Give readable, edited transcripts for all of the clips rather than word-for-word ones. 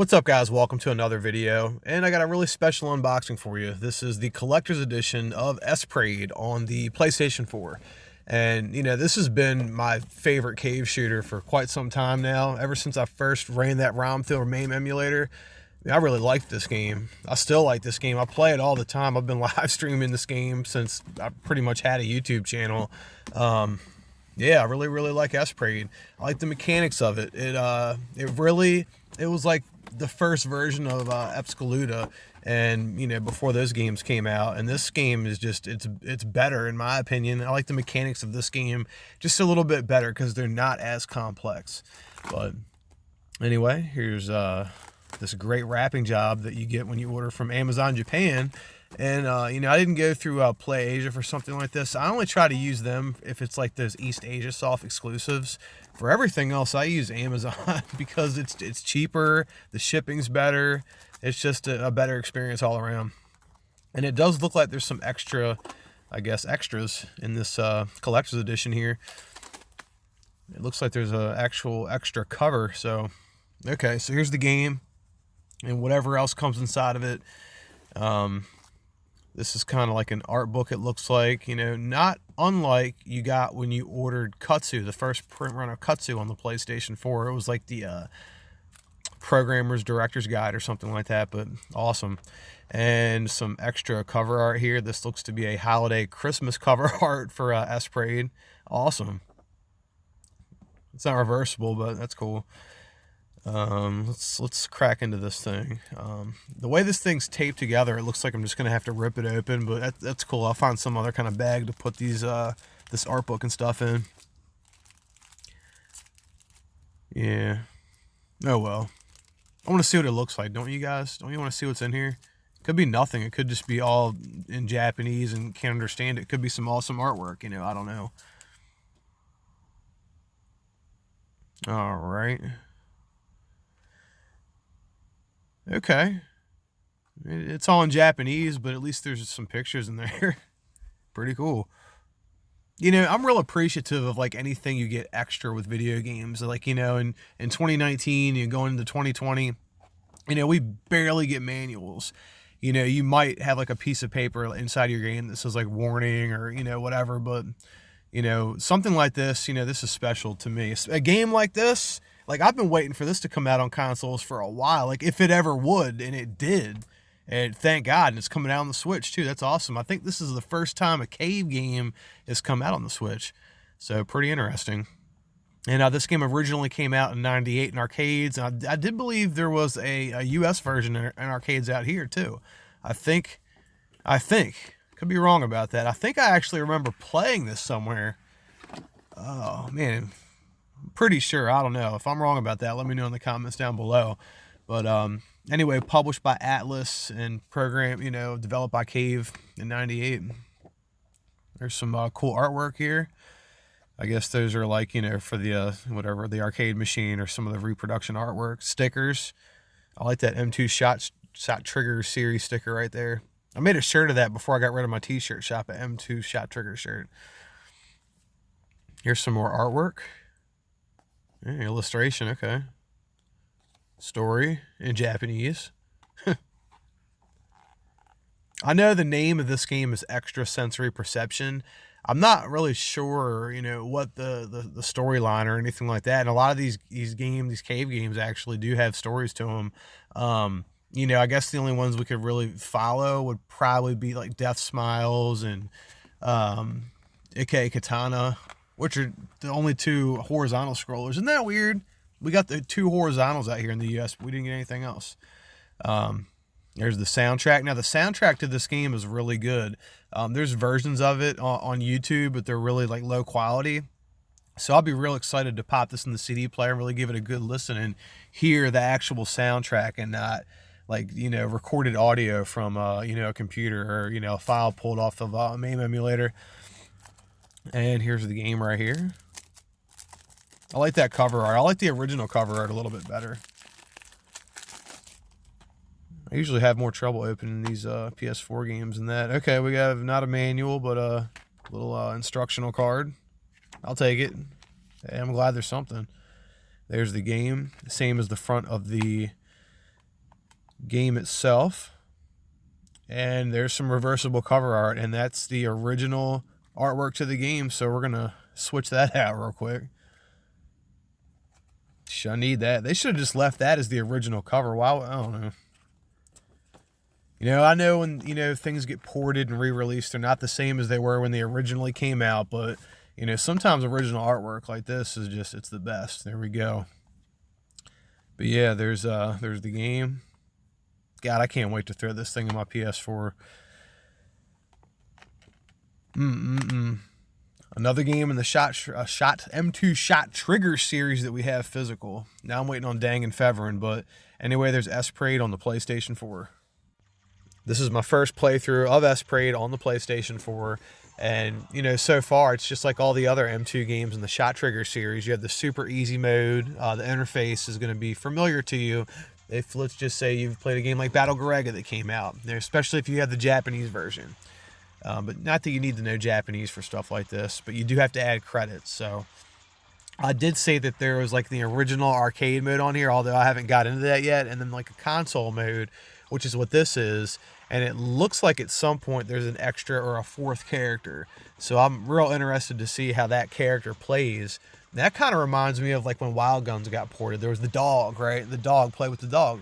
What's up, guys? Welcome to another video, and I got a really special unboxing for you. This is the collector's edition of Esp Ra on the PlayStation 4. And, this has been my favorite cave shooter for quite some time now. Ever since I first ran that ROM through a MAME emulator, I really liked this game. I still like this game. I play it all the time. I've been live streaming this game since I pretty much had a YouTube channel. Yeah, I really like Esp Ra. I like the mechanics of it. It was like the first version of Espgaluda, and before those games came out. And this game is just it's better in my opinion. I like the mechanics of this game just a little bit better because they're not as complex. But anyway, here's this great wrapping job that you get when you order from Amazon Japan. And I didn't go through Play Asia for something like this. I only try to use them if it's like those East Asia soft exclusives. For everything else, I use Amazon because it's cheaper, the shipping's better, it's just a better experience all around. And it does look like there's some extra, I guess, extras in this collector's edition here. It looks like there's an actual extra cover. So, okay, so here's the game and whatever else comes inside of it. This is kind of like an art book, it looks like, not unlike you got when you ordered Kutsu, the first print run of Kutsu on the PlayStation 4. It was like the programmer's director's guide or something like that, but awesome. And some extra cover art here. This looks to be a holiday Christmas cover art for Esp Ra. Awesome. It's not reversible, but that's cool. Let's crack into this thing. The way this thing's taped together, it looks like I'm just gonna have to rip it open, but that's cool. I'll find some other kind of bag to put these this art book and stuff in. Yeah. Oh well. I want to see what it looks like, don't you guys? Don't you want to see what's in here? It could be nothing. It could just be all in Japanese and can't understand it. It could be some awesome artwork. I don't know. All right. Okay, it's all in Japanese, but at least there's some pictures in there. Pretty cool. I'm real appreciative of like anything you get extra with video games. Like, in 2019 and going into 2020, we barely get manuals. You might have like a piece of paper inside your game that says like warning or, whatever, but, something like this, this is special to me. A game like this, like, I've been waiting for this to come out on consoles for a while, like, if it ever would, and it did. And thank God, and it's coming out on the Switch, too. That's awesome. I think this is the first time a cave game has come out on the Switch. So, pretty interesting. And this game originally came out in '98 in arcades. And I did believe there was a U.S. version in arcades out here, too. I think, could be wrong about that. I think I actually remember playing this somewhere. Oh, man. Pretty sure. I don't know. If I'm wrong about that, let me know in the comments down below. But anyway, published by Atlas and developed by Cave in '98. There's some cool artwork here. I guess those are like, for the whatever, the arcade machine or some of the reproduction artwork. Stickers. I like that M2 shot trigger series sticker right there. I made a shirt of that before I got rid of my t-shirt shop, an M2 shot trigger shirt. Here's some more artwork. Yeah, illustration, okay. Story in Japanese. I know the name of this game is Extrasensory Perception. I'm not really sure, what the storyline or anything like that. And a lot of these games, these cave games, actually do have stories to them. I guess the only ones we could really follow would probably be like Death Smiles and Ike Katana, which are the only two horizontal scrollers. Isn't that weird? We got the two horizontals out here in the US, but we didn't get anything else. There's the soundtrack. Now, the soundtrack to this game is really good. There's versions of it on YouTube, but they're really like low quality. So I'll be real excited to pop this in the CD player and really give it a good listen and hear the actual soundtrack and not like, recorded audio from, a computer or, a file pulled off of a MAME emulator. And here's the game right here. I like that cover art. I like the original cover art a little bit better. I usually have more trouble opening these PS4 games than that. Okay, we have not a manual, but a little instructional card. I'll take it. Hey, I'm glad there's something. There's the game. Same as the front of the game itself. And there's some reversible cover art, and that's the original artwork to the game, so we're going to switch that out real quick. I need that. They should have just left that as the original cover. Wow, I don't know. I know when, things get ported and re-released, they're not the same as they were when they originally came out, but, sometimes original artwork like this is just, it's the best. There we go. But yeah, there's the game. God, I can't wait to throw this thing in my PS4. Another game in the M2 Shot Trigger series that we have physical. Now I'm waiting on Dang and Feverin, but anyway, there's Esp Ra on the PlayStation 4. This is my first playthrough of Esp Ra on the PlayStation 4. And, so far, it's just like all the other M2 games in the Shot Trigger series. You have the super easy mode. The interface is going to be familiar to you. If, let's just say, you've played a game like Battle Garega that came out, especially if you have the Japanese version. But not that you need to know Japanese for stuff like this, but you do have to add credits. So I did say that there was like the original arcade mode on here, although I haven't got into that yet, and then like a console mode, which is what this is. And it looks like at some point there's an extra or a fourth character. So I'm real interested to see how that character plays. That kind of reminds me of like when Wild Guns got ported. There was the dog, right? The dog, play with the dog.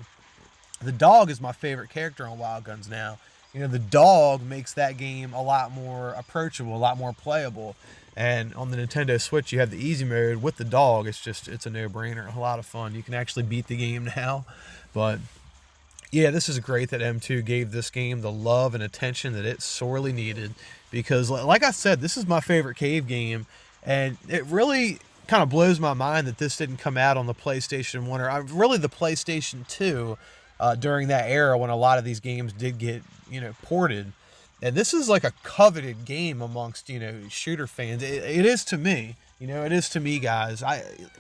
The dog is my favorite character on Wild Guns now. The dog makes that game a lot more approachable, a lot more playable. And on the Nintendo Switch, you have the easy mode with the dog. It's a no-brainer, a lot of fun. You can actually beat the game now. But yeah, this is great that M2 gave this game the love and attention that it sorely needed. Because like I said, this is my favorite cave game. And it really kind of blows my mind that this didn't come out on the PlayStation 1 or really the PlayStation 2 during that era when a lot of these games did get, ported. And this is like a coveted game amongst, shooter fans. It is to me. It is to me, guys.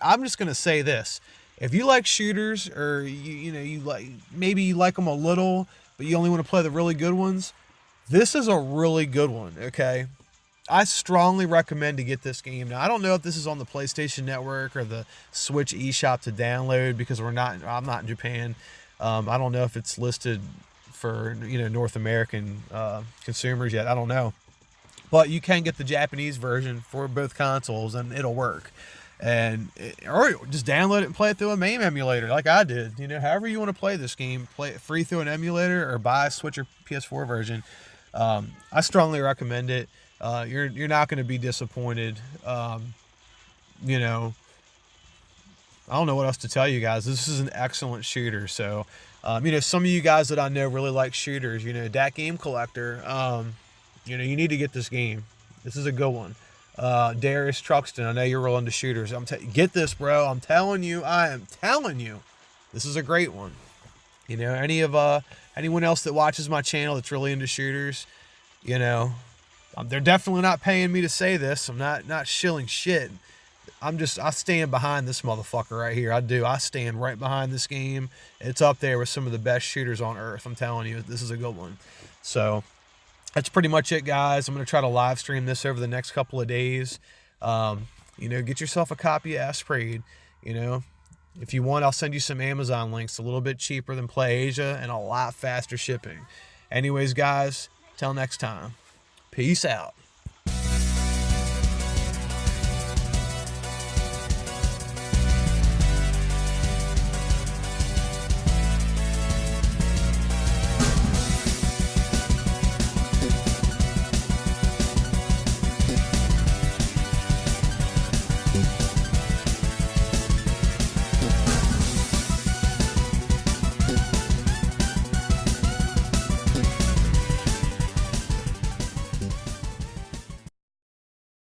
I'm just going to say this. If you like shooters or, maybe you like them a little, but you only want to play the really good ones, this is a really good one, okay? I strongly recommend to get this game. Now, I don't know if this is on the PlayStation Network or the Switch eShop to download because I'm not in Japan. I don't know if it's listed for, North American consumers yet. I don't know. But you can get the Japanese version for both consoles and it'll work. Or just download it and play it through a MAME emulator like I did. However you want to play this game, play it free through an emulator or buy a Switch or PS4 version. I strongly recommend it. You're not going to be disappointed. I don't know what else to tell you guys. This is an excellent shooter. So, some of you guys that I know really like shooters, that game collector, you need to get this game. This is a good one. Darius Truxton, I know you're real into shooters. Get this, bro. I am telling you, this is a great one. Anyone else that watches my channel that's really into shooters, they're definitely not paying me to say this. I'm not shilling shit. I stand behind this motherfucker right here. I do. I stand right behind this game. It's up there with some of the best shooters on earth. I'm telling you, this is a good one. So that's pretty much it, guys. I'm going to try to live stream this over the next couple of days. Get yourself a copy of Esp Ra. If you want, I'll send you some Amazon links. A little bit cheaper than PlayAsia and a lot faster shipping. Anyways, guys, till next time. Peace out.